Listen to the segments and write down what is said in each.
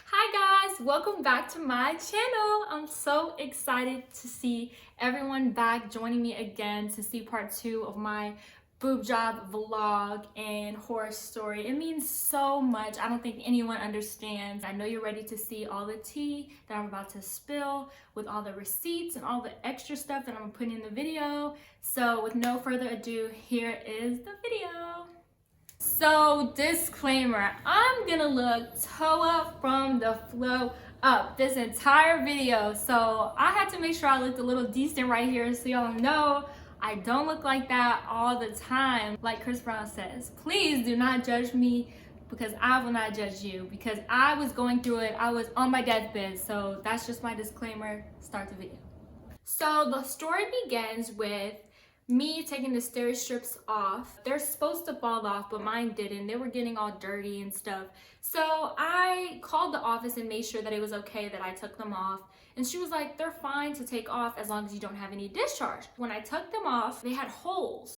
Hi guys, welcome back to my channel. I'm so excited to see everyone back joining me again to see part 2 of my boob job vlog and horror story. It means so much. I don't think anyone understands. I know you're ready to see all the tea that I'm about to spill with all the receipts and all the extra stuff that I'm putting in the video. So with no further ado, here is the video. So, disclaimer, I'm gonna look toe up from the flow up this entire video. So I had to make sure I looked a little decent right here so y'all know I don't look like that all the time. Like Chris Brown says, please do not judge me because I will not judge you, because I was going through it. I was on my deathbed. So that's just my disclaimer. Start the video. So the story begins with me taking the steri strips off. They're supposed to fall off, but mine didn't. They were getting all dirty and stuff. So I called the office and made sure that it was okay that I took them off. And she was like, they're fine to take off as long as you don't have any discharge. When I took them off, they had holes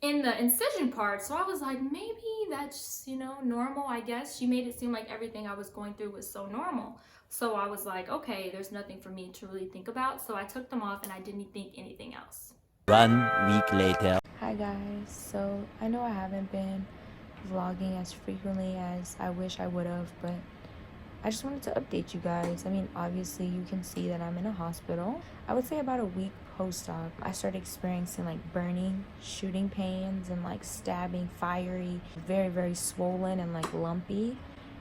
in the incision part. So I was like, maybe that's, normal, I guess. She made it seem like everything I was going through was so normal. So I was like, okay, there's nothing for me to really think about. So I took them off and I didn't think anything else. 1 week later. Hi guys, so I know I haven't been vlogging as frequently as I wish I would have, but I just wanted to update you guys. I mean, obviously you can see that I'm in a hospital. I would say about a week post-op, I started experiencing like burning, shooting pains, and like stabbing, fiery, very, very swollen and like lumpy.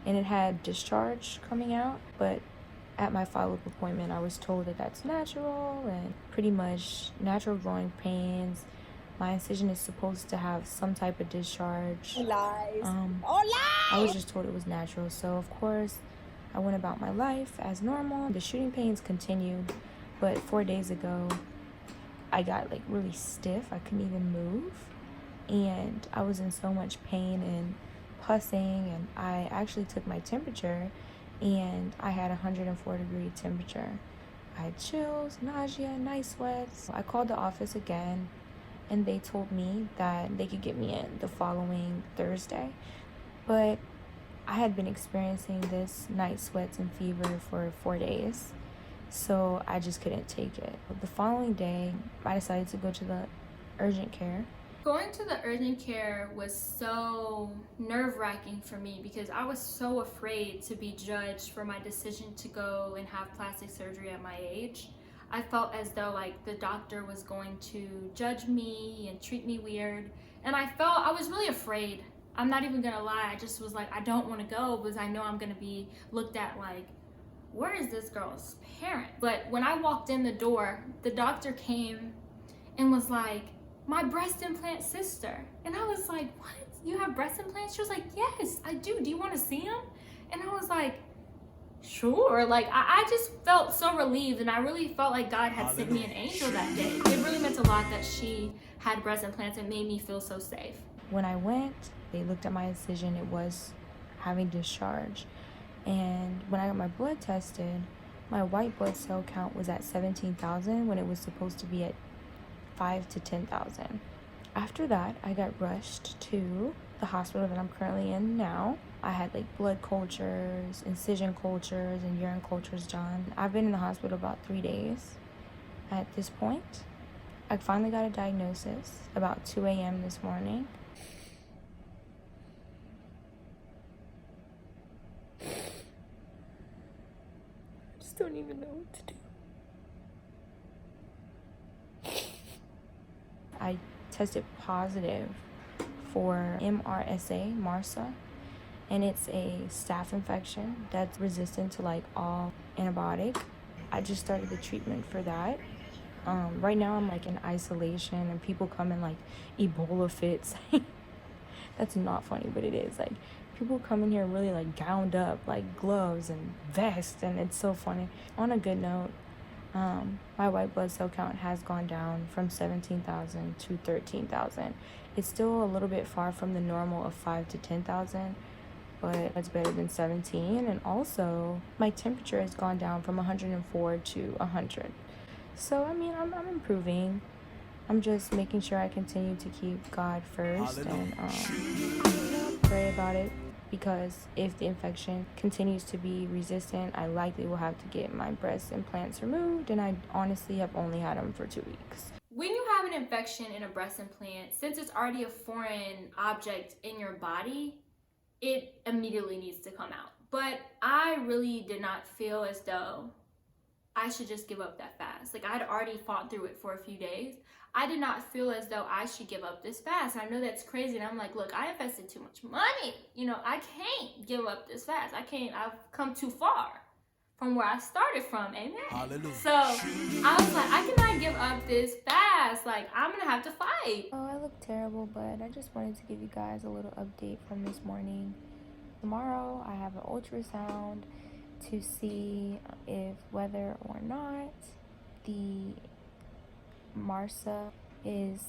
And it had discharge coming out, but at my follow-up appointment, I was told that that's natural and pretty much natural growing pains. My incision is supposed to have some type of discharge. Lies. I was just told it was natural, so of course I went about my life as normal. The shooting pains continued, but 4 days ago I got like really stiff. I couldn't even move, and I was in so much pain and pussing, and I actually took my temperature and I had 104-degree temperature. I had chills, nausea, night sweats. I called the office again and they told me that they could get me in the following Thursday, but I had been experiencing this night sweats and fever for 4 days, so I just couldn't take it. The following day, I decided to go to the urgent care. Going to the urgent care was so nerve-wracking for me because I was so afraid to be judged for my decision to go and have plastic surgery at my age. I felt as though like the doctor was going to judge me and treat me weird, and I was really afraid. I'm not even gonna lie, I just was like, I don't want to go because I know I'm gonna be looked at like, where is this girl's parent? But when I walked in the door, the doctor came and was like, my breast implant sister. And I was like, what? You have breast implants? She was like, yes, I do. Do you want to see them? And I was like, sure. Like, I just felt so relieved, and I really felt like God had sent me an angel that day. It really meant a lot that she had breast implants. It made me feel so safe. When I went, they looked at my incision. It was having discharge. And when I got my blood tested, my white blood cell count was at 17,000 when it was supposed to be at 5 to 10,000. After that, I got rushed to the hospital that I'm currently in now. I had like blood cultures, incision cultures, and urine cultures done. I've been in the hospital about 3 days at this point. I finally got a diagnosis about 2 a.m. this morning. I just don't even know what to do. I tested positive for MRSA, and it's a staph infection that's resistant to like all antibiotic. I just started the treatment for that. Right now I'm like in isolation, and people come in like Ebola fits. That's not funny, but it is. Like, people come in here really like gowned up, like gloves and vests, and it's so funny. On a good note, my white blood cell count has gone down from 17,000 to 13,000. It's still a little bit far from the normal of 5 to 10,000, but it's better than 17. And also, my temperature has gone down from 104 to 100. So, I mean, I'm improving. I'm just making sure I continue to keep God first and pray about it. because if the infection continues to be resistant, I likely will have to get my breast implants removed, and I honestly have only had them for 2 weeks. When you have an infection in a breast implant, since it's already a foreign object in your body, it immediately needs to come out. But I really did not feel as though I should just give up that fast. Like, I'd already fought through it for a few days. I did not feel as though I should give up this fast. I know that's crazy, and I'm like, look, I invested too much money. You know, I can't give up this fast. I've come too far from where I started from, amen? Hallelujah. So I was like, I cannot give up this fast. Like, I'm gonna have to fight. Oh, I look terrible, but I just wanted to give you guys a little update from this morning. Tomorrow, I have an ultrasound to see if whether or not the MRSA is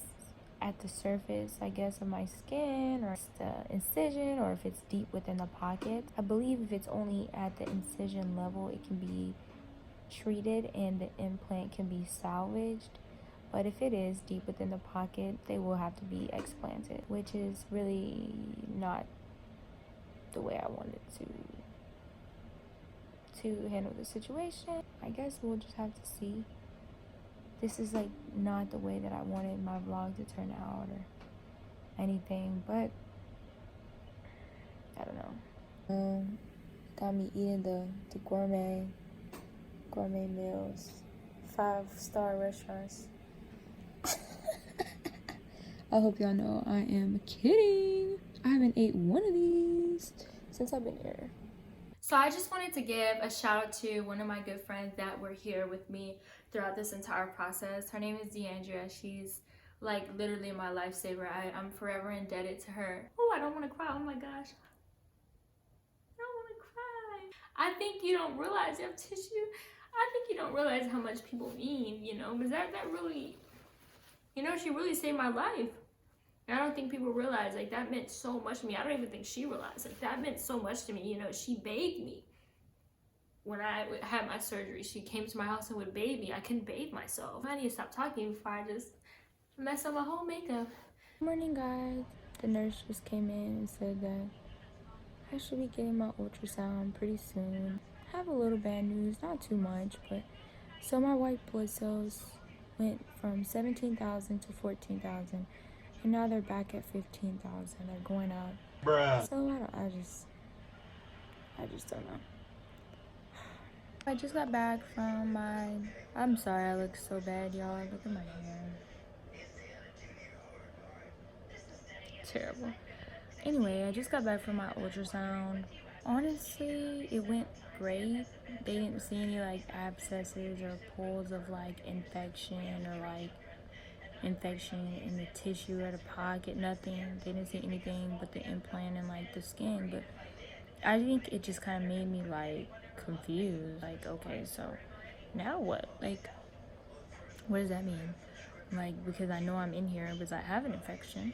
at the surface, I guess, of my skin, or it's the incision, or if it's deep within the pocket. I believe if it's only at the incision level, it can be treated and the implant can be salvaged. But if it is deep within the pocket, they will have to be explanted, which is really not the way I wanted to handle the situation. I guess we'll just have to see. This is like not the way that I wanted my vlog to turn out or anything, but I don't know. Got me eating the gourmet meals, 5-star restaurants. I hope y'all know I am kidding. I haven't ate one of these since I've been here. So I just wanted to give a shout out to one of my good friends that were here with me throughout this entire process. Her name is Deandra. She's like literally my lifesaver. I'm forever indebted to her. Oh, I don't want to cry. Oh my gosh. I don't want to cry. I think you don't realize you have tissue. I think you don't realize how much people mean, you know, because that really, you know, she really saved my life. And I don't think people realize, like, that meant so much to me. I don't even think she realized, like, that meant so much to me. You know, she bathed me when I had my surgery. She came to my house and would bathe me. I couldn't bathe myself. I need to stop talking before I just mess up my whole makeup. Morning, guys. The nurse just came in and said that I should be getting my ultrasound pretty soon. I have a little bad news, not too much, but so my white blood cells went from 17,000 to 14,000. And now they're back at 15,000. They're going up. Bruh. So I just don't know. I just got back from I'm sorry I look so bad, y'all. Look at my hair. Terrible. Anyway, I just got back from my ultrasound. Honestly, it went great. They didn't see any like abscesses or pools of like infection or like infection in the tissue or the pocket, nothing. They didn't see anything but the implant and like the skin. But I think it just kind of made me like confused, like, okay, so now what? Like, what does that mean? Like, because I know I'm in here because I have an infection,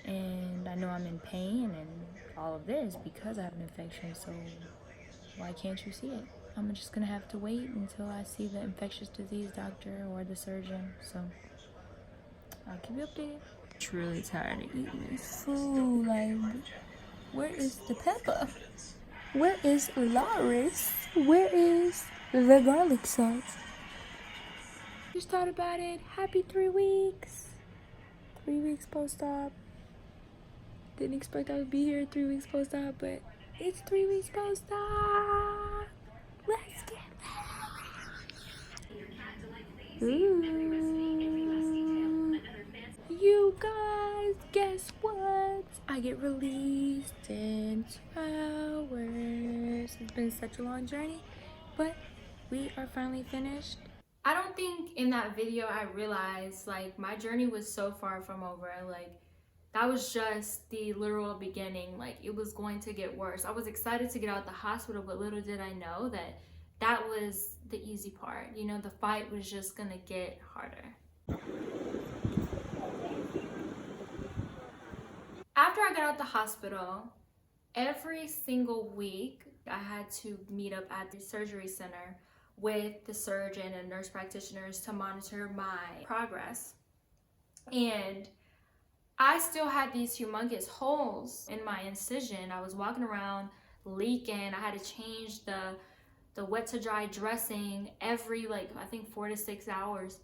and I know I'm in pain and all of this because I have an infection. So why can't you see it? I'm just gonna have to wait until I see the infectious disease doctor or the surgeon. So I'll keep you updated. Truly tired of eating this food. Like, where is the pepper? Where is Laris? Where is the garlic sauce? Just thought about it. Happy 3 weeks. 3 weeks post-op. Didn't expect I would be here 3 weeks post-op, but it's 3 weeks post-op. Let's get that. Ooh. You guys, guess what? I get released in 2 hours. It's been such a long journey, but we are finally finished. I don't think in that video I realized, like, my journey was so far from over. Like, that was just the literal beginning. Like, it was going to get worse. I was excited to get out the hospital, but little did I know that that was the easy part. You know, the fight was just gonna get harder. After I got out the hospital, every single week I had to meet up at the surgery center with the surgeon and nurse practitioners to monitor my progress. And I still had these humongous holes in my incision. I was walking around leaking. I had to change the wet to dry dressing every, like, I think 4 to 6 hours.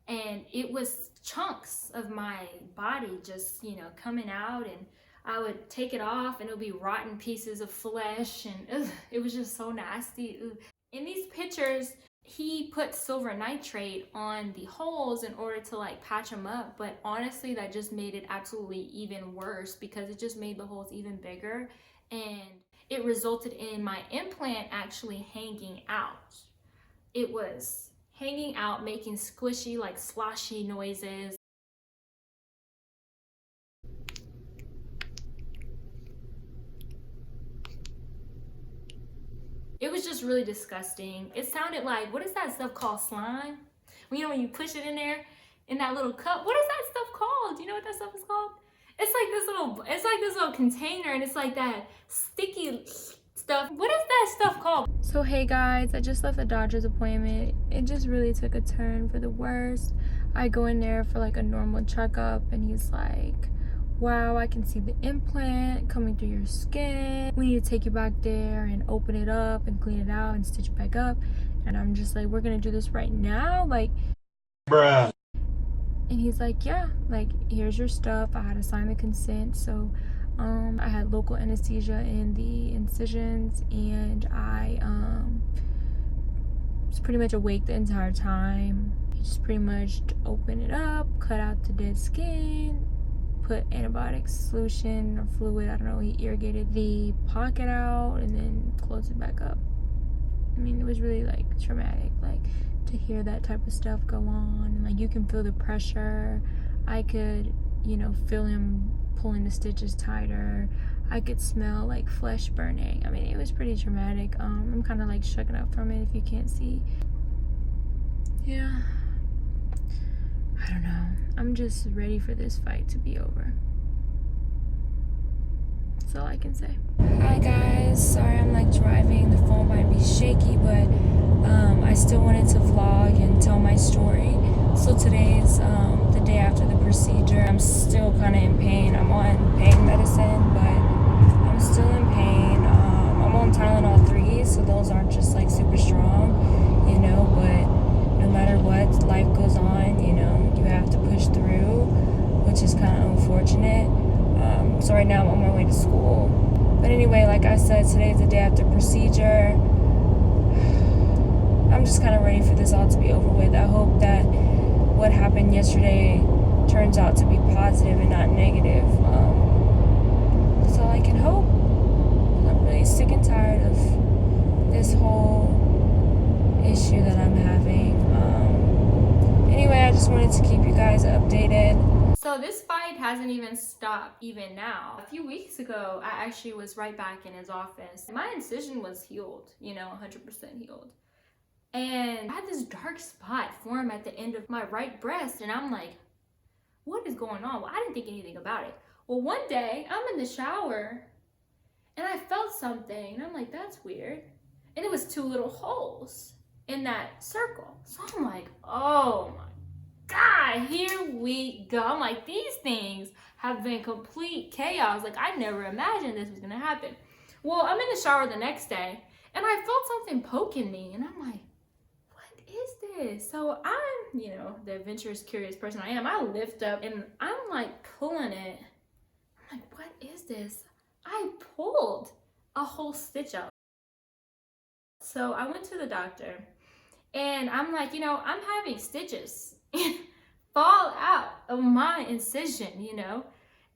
And it was chunks of my body just, coming out, and I would take it off and it would be rotten pieces of flesh, and ugh, it was just so nasty. Ugh. In these pictures, he put silver nitrate on the holes in order to like patch them up, but honestly that just made it absolutely even worse because it just made the holes even bigger, and it resulted in my implant actually hanging out. It was hanging out, making squishy, like sloshy noises. It was just really disgusting. It sounded like, what is that stuff called? Slime? When you push it in there in that little cup. What is that stuff called? Do you know what that stuff is called? It's like this little container, and it's like that sticky stuff. What is that stuff called? So hey guys, I just left the doctor's appointment. It just really took a turn for the worst. I go in there for like a normal checkup, and he's like, wow, I can see the implant coming through your skin. We need to take you back there and open it up and clean it out and stitch it back up. And I'm just like, we're gonna do this right now? Like, bruh. And he's like, yeah, like, here's your stuff. I had to sign the consent. So I had local anesthesia in the incisions, and I was pretty much awake the entire time. He just pretty much opened it up, cut out the dead skin, put antibiotic solution or fluid, I don't know, he irrigated the pocket out and then closed it back up. I mean, it was really like traumatic, like to hear that type of stuff go on, and like you can feel the pressure. I could, feel him pulling the stitches tighter. I could smell like flesh burning. I mean, it was pretty traumatic. I'm kind of like shucking up from it if you can't see. Yeah, I don't know. I'm just ready for this fight to be over. That's all I can say. Hi guys, sorry I'm like driving. The phone might be shaky, but I still wanted to vlog and tell my story. So today's the day after the procedure. I'm still kind of in pain. I'm on pain medicine, but I'm still in pain. I'm on Tylenol 3, so those aren't just like super strong, but no matter what, life goes on, you have to push through, which is kind of unfortunate. So right now I'm on my way to school. But anyway, like I said, today's the day after procedure. I'm just kind of ready for this all to be over with. I hope that what happened yesterday turns out to be positive and not negative. That's all I can hope. I'm really sick and tired of this whole issue that I'm having. Anyway, I just wanted to keep you guys updated. So this fight hasn't even stopped even now. A few weeks ago, I actually was right back in his office. My incision was healed, 100% healed. And I had this dark spot form at the end of my right breast, and I'm like, what is going on? Well, I didn't think anything about it. Well, one day I'm in the shower and I felt something, and I'm like, that's weird. And it was 2 little holes in that circle. So I'm like, oh my God, here we go. I'm like, these things have been complete chaos. Like, I never imagined this was gonna happen. Well, I'm in the shower the next day and I felt something poking me, and I'm like, what is this? So I'm, the adventurous, curious person I am, I lift up and I'm like pulling it. I'm like, what is this? I pulled a whole stitch out. So I went to the doctor and I'm like, I'm having stitches fall out of my incision,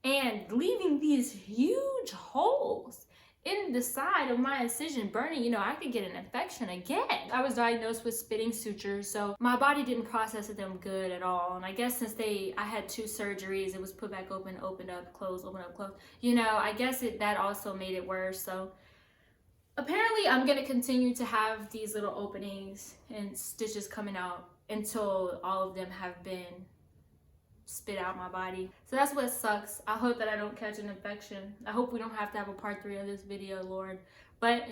and leaving these huge holes in the side of my incision burning. I could get an infection again. I was diagnosed with spitting sutures, so my body didn't process them good at all. And I guess since I had 2 surgeries, it was put back open, opened up, closed, open up, closed. I guess that also made it worse. So apparently I'm gonna continue to have these little openings and stitches coming out until all of them have been spit out my body. So that's what sucks. I hope that I don't catch an infection. I hope we don't have to have a part 3 of this video, Lord. But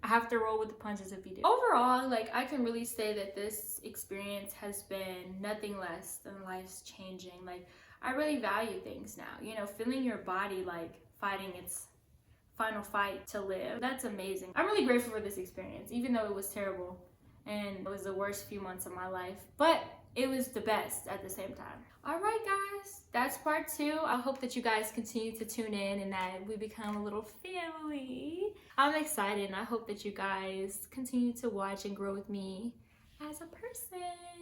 I have to roll with the punches if you do. Overall, like, I can really say that this experience has been nothing less than life-changing. Like, I really value things now. You know, feeling your body like fighting its final fight to live. That's amazing. I'm really grateful for this experience, even though it was terrible and it was the worst few months of my life, but it was the best at the same time. All right, guys, that's part 2. I hope that you guys continue to tune in and that we become a little family. I'm excited and I hope that you guys continue to watch and grow with me as a person.